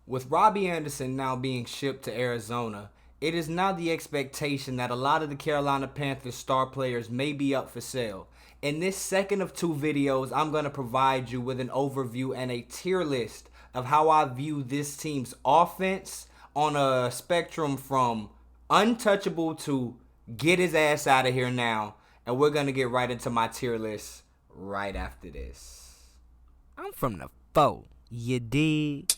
With Robbie Anderson now being shipped to Arizona, it is now the expectation that a lot of the Carolina Panthers star players may be up for sale. In this second of two videos, I'm going to provide you with an overview and a tier list of how I view this team's offense on a spectrum from untouchable to get his ass out of here now. And we're going to get right into my tier list right after this. I'm from the foe. You dig?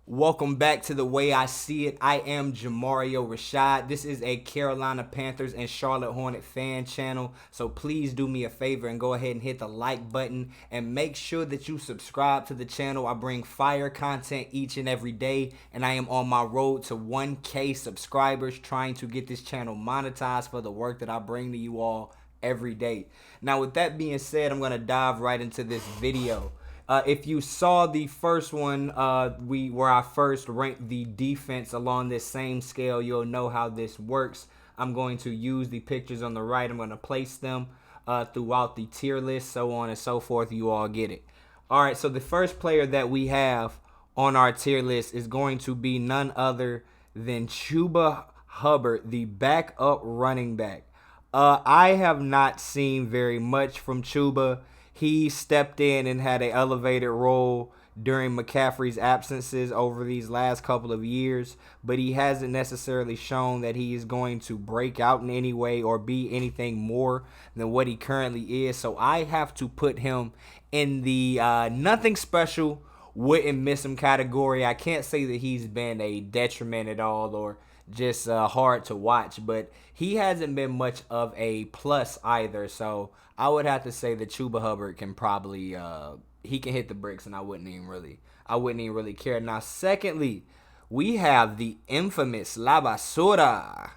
Welcome back to The Way I See It. I am Jamario Rashad. This is a Carolina Panthers and Charlotte Hornet fan channel. So please do me a favor and go ahead and hit the like button and make sure that you subscribe to the channel. I bring fire content each and every day, and I am on my road to 1K subscribers, trying to get this channel monetized for the work that I bring to you all every day. Now, with that being said, I'm going to dive right into this video. If you saw the first one, where I first ranked the defense along this same scale, you'll know how this works. I'm going to use the pictures on the right. I'm going to place them throughout the tier list, so on and so forth. You all get it. All right, so the first player that we have on our tier list is going to be none other than Chuba Hubbard, the backup running back. I have not seen very much from Chuba. He stepped in and had an elevated role during McCaffrey's absences over these last couple of years, but he hasn't necessarily shown that he is going to break out in any way or be anything more than what he currently is. So I have to put him in the nothing special, wouldn't miss him category. I can't say that he's been a detriment at all or just hard to watch, but he hasn't been much of a plus either. So I would have to say that Chuba Hubbard can probably he can hit the bricks, and I wouldn't even really care. Now, secondly, we have the infamous La Basura,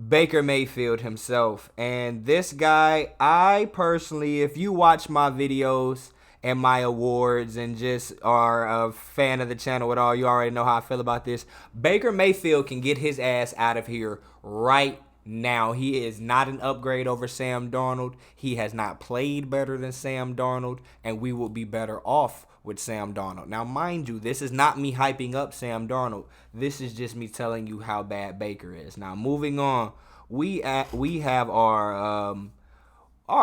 Baker Mayfield himself. And this guy, I personally, if you watch my videos and my awards and just are a fan of the channel at all, you already know how I feel about this. Baker Mayfield can get his ass out of here right now. He is not an upgrade over Sam Darnold. He has not played better than Sam Darnold, and we will be better off with Sam Darnold. Now, mind you, this is not me hyping up Sam Darnold. This is just me telling you how bad Baker is. Now, moving on, we have our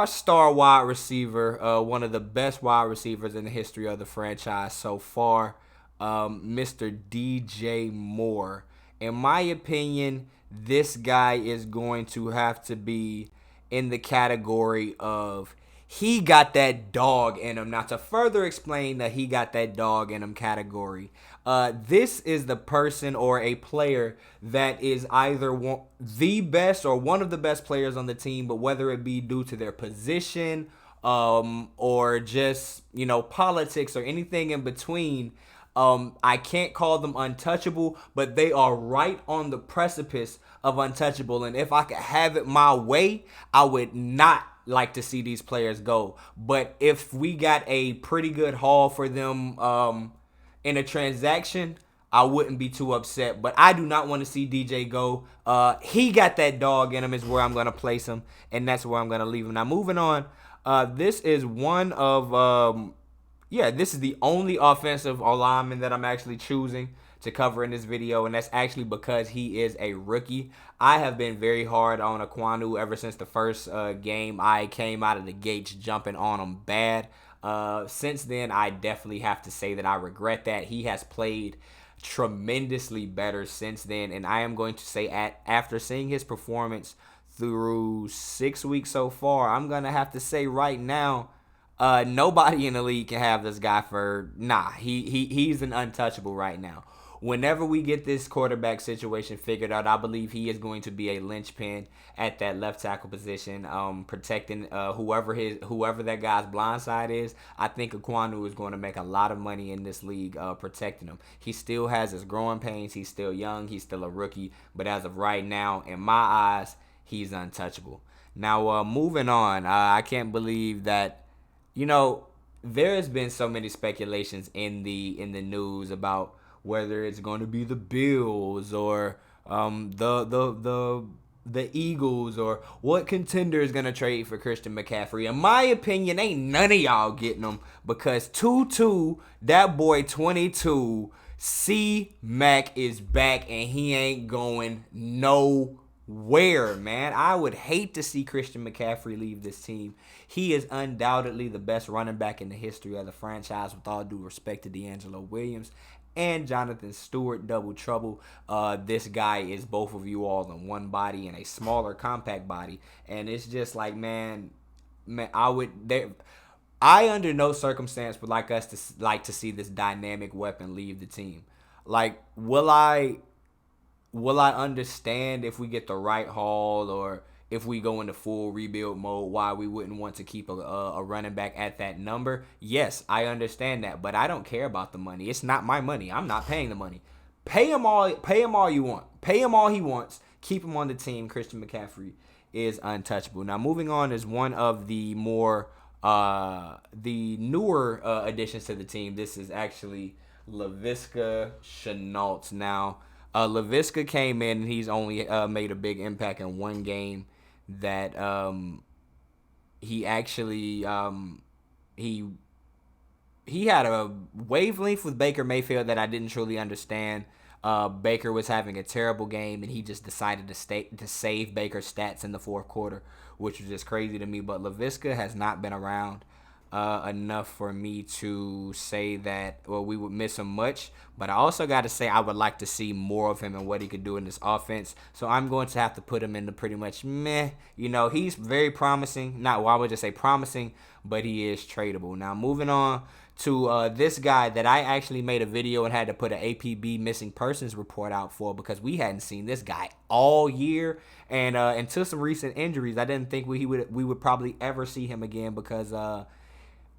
star wide receiver, one of the best wide receivers in the history of the franchise so far, Mr. DJ Moore. In my opinion, this guy is going to have to be in the category of he got that dog in him. Now, to further explain that he got that dog in him category, this is the person or a player that is either the best or one of the best players on the team, but whether it be due to their position or just, politics or anything in between, I can't call them untouchable, but they are right on the precipice of untouchable. And if I could have it my way, I would not like to see these players go. But if we got a pretty good haul for them in a transaction, I wouldn't be too upset. But I do not want to see DJ go. He got that dog in him is where I'm going to place him, and that's where I'm going to leave him. Now, moving on, this is one of... this is the only offensive lineman that I'm actually choosing to cover in this video, and that's actually because he is a rookie. I have been very hard on Aquanu ever since the first game. I came out of the gates jumping on him bad. Since then, I definitely have to say that I regret that. He has played tremendously better since then, and I am going to say after seeing his performance through 6 weeks so far, I'm going to have to say right now, nobody in the league can have this guy for he's an untouchable right now. Whenever we get this quarterback situation figured out, I believe he is going to be a linchpin at that left tackle position, protecting whoever that guy's blind side is. I think Aquanu is going to make a lot of money in this league protecting him. He still has his growing pains. He's still young. He's still a rookie. But as of right now, in my eyes, he's untouchable. Now, moving on, I can't believe that, there has been so many speculations in the news about whether it's going to be the Bills or the Eagles or what contender is going to trade for Christian McCaffrey. In my opinion, ain't none of y'all getting him because 2-2, that boy 22, C-Mac is back and he ain't going nowhere, man. I would hate to see Christian McCaffrey leave this team. He is undoubtedly the best running back in the history of the franchise, with all due respect to D'Angelo Williams and Jonathan Stewart, double trouble. This guy is both of you all in one body and a smaller, compact body, and it's just like, man, I under no circumstance would like to see this dynamic weapon leave the team. Like, will I understand if we get the right haul or if we go into full rebuild mode, why we wouldn't want to keep a running back at that number? Yes, I understand that, but I don't care about the money. It's not my money. I'm not paying the money. Pay him all you want. Pay him all he wants. Keep him on the team. Christian McCaffrey is untouchable. Now, moving on is one of the more the newer additions to the team. This is actually Laviska Shenault. Now, Laviska came in and he's only made a big impact in one game that he actually he had a wavelength with Baker Mayfield that I didn't truly understand. Baker was having a terrible game, and he just decided to save Baker's stats in the fourth quarter, which was just crazy to me. But Laviska has not been around enough for me to say that, well, we would miss him much. But I also got to say I would like to see more of him and what he could do in this offense. So I'm going to have to put him into pretty much meh. You know, he's very promising. Well, I would just say promising, but he is tradable. Now, moving on to this guy that I actually made a video and had to put an APB missing persons report out for because we hadn't seen this guy all year. And until some recent injuries, I didn't think we would probably ever see him again because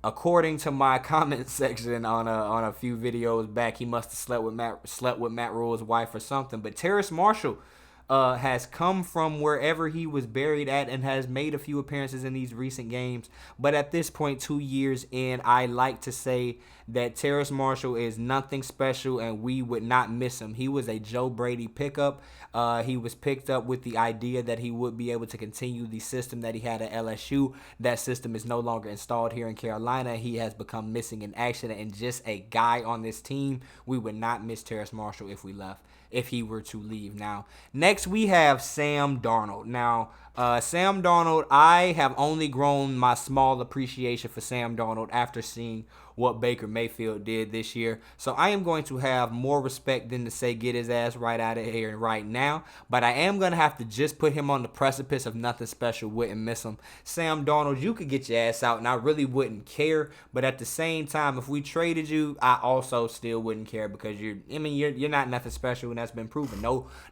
according to my comment section on a few videos back, he must have slept with Matt Rule's wife or something. But Terrace Marshall has come from wherever he was buried at and has made a few appearances in these recent games. But at this point, 2 years in, I like to say that Terrace Marshall is nothing special and we would not miss him. He was a Joe Brady pickup. He was picked up with the idea that he would be able to continue the system that he had at LSU. That system is no longer installed here in Carolina. He has become missing in action and just a guy on this team. We would not miss Terrace Marshall if he were to leave. Now, next we have Sam Darnold. Now, Sam Darnold, I have only grown my small appreciation for Sam Darnold after seeing what Baker Mayfield did this year. So I am going to have more respect than to say get his ass right out of here right now. But I am going to have to just put him on the precipice of nothing special, wouldn't miss him. Sam Darnold, you could get your ass out and I really wouldn't care. But at the same time, if we traded you, I also still wouldn't care because you're not nothing special and that's been proven.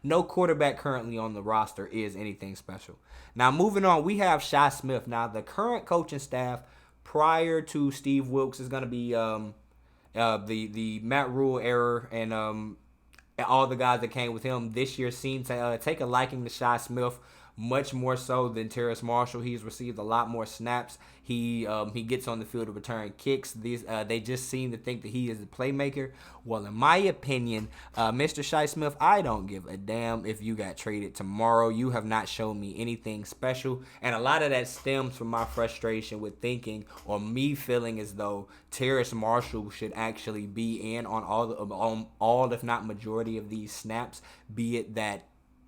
No quarterback currently on the roster is anything special. Now moving on, we have Shi Smith. Now the current coaching staff prior to Steve Wilks is going to be the Matt Rule era and all the guys that came with him this year seem to take a liking to Shi Smith much more so than Terrace Marshall. He's received a lot more snaps. He gets on the field to return kicks. They just seem to think that he is a playmaker. Well, in my opinion, Mr. Shi Smith, I don't give a damn if you got traded tomorrow. You have not shown me anything special, and a lot of that stems from my frustration with thinking or me feeling as though Terrace Marshall should actually be in on all if not majority of these snaps, be it that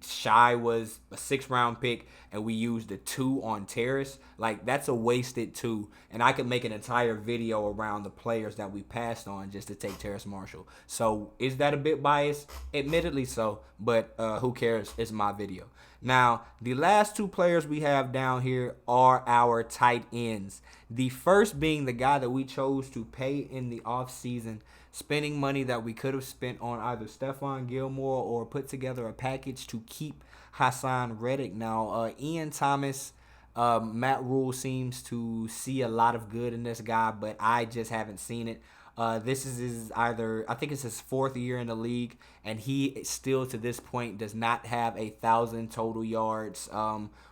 Shy was a 6th-round pick and we used a 2 on Terrace. Like, that's a wasted 2. And I could make an entire video around the players that we passed on just to take Terrace Marshall. So, is that a bit biased? Admittedly so, but who cares? It's my video. Now, the last 2 players we have down here are our tight ends. The first being the guy that we chose to pay in the offseason, spending money that we could have spent on either Stephon Gilmore or put together a package to keep Hassan Reddick. Now, Ian Thomas Matt Rule seems to see a lot of good in this guy, but I just haven't seen it. This is I think it's his 4th year in the league, and he still to this point does not have 1,000 total yards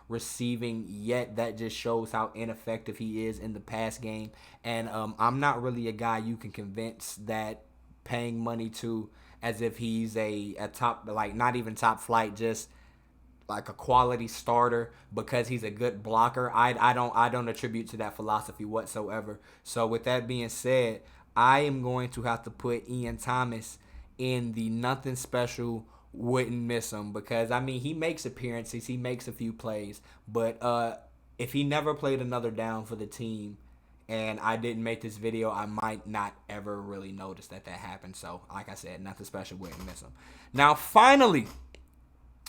receiving yet. That just shows how ineffective he is in the pass game. And I'm not really a guy you can convince that paying money to as if he's a top, like not even top flight, just like a quality starter because he's a good blocker. I don't attribute to that philosophy whatsoever. So with that being said, I am going to have to put Ian Thomas in the nothing special, wouldn't miss him, because I mean he makes appearances, he makes a few plays, but if he never played another down for the team and I didn't make this video, I might not ever really notice that happened. So like I said, nothing special, wouldn't miss him. Now finally,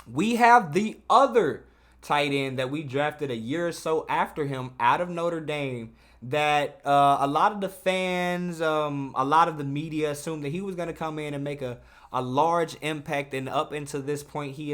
we have the other tight end that we drafted a year or so after him out of Notre Dame that a lot of the fans, a lot of the media assumed that he was going to come in and make a large impact, and up until this point he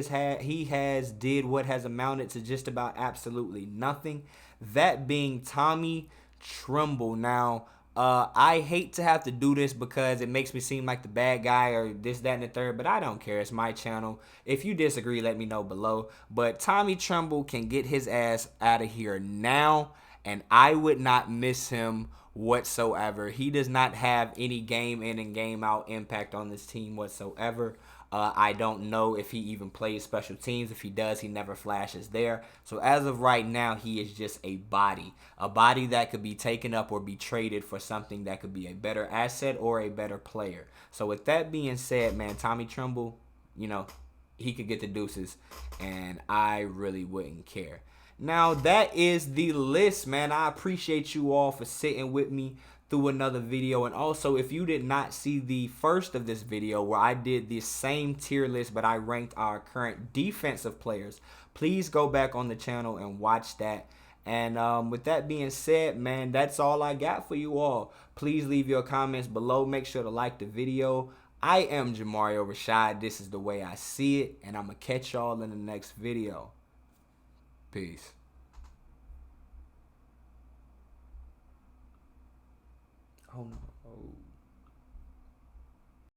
has did what has amounted to just about absolutely nothing, that being Tommy Tremble. Now I hate to have to do this because it makes me seem like the bad guy or this, that, and the third, but I don't care. It's my channel. If you disagree, let me know below. But Tommy Tremble can get his ass out of here now, and I would not miss him whatsoever. He does not have any game in and game out impact on this team whatsoever. I don't know if he even plays special teams. If he does, he never flashes there. So as of right now, he is just a body that could be taken up or be traded for something that could be a better asset or a better player. So with that being said, man, Tommy Tremble, you know, he could get the deuces, and I really wouldn't care. Now, that is the list, man. I appreciate you all for sitting with me through another video. And also, if you did not see the first of this video where I did the same tier list, but I ranked our current defensive players, please go back on the channel and watch that. And with that being said, man, that's all I got for you all. Please leave your comments below. Make sure to like the video. I am Jamario Rashad. This is the way I see it, and I'm going to catch y'all in the next video. Peace. Oh no. Oh.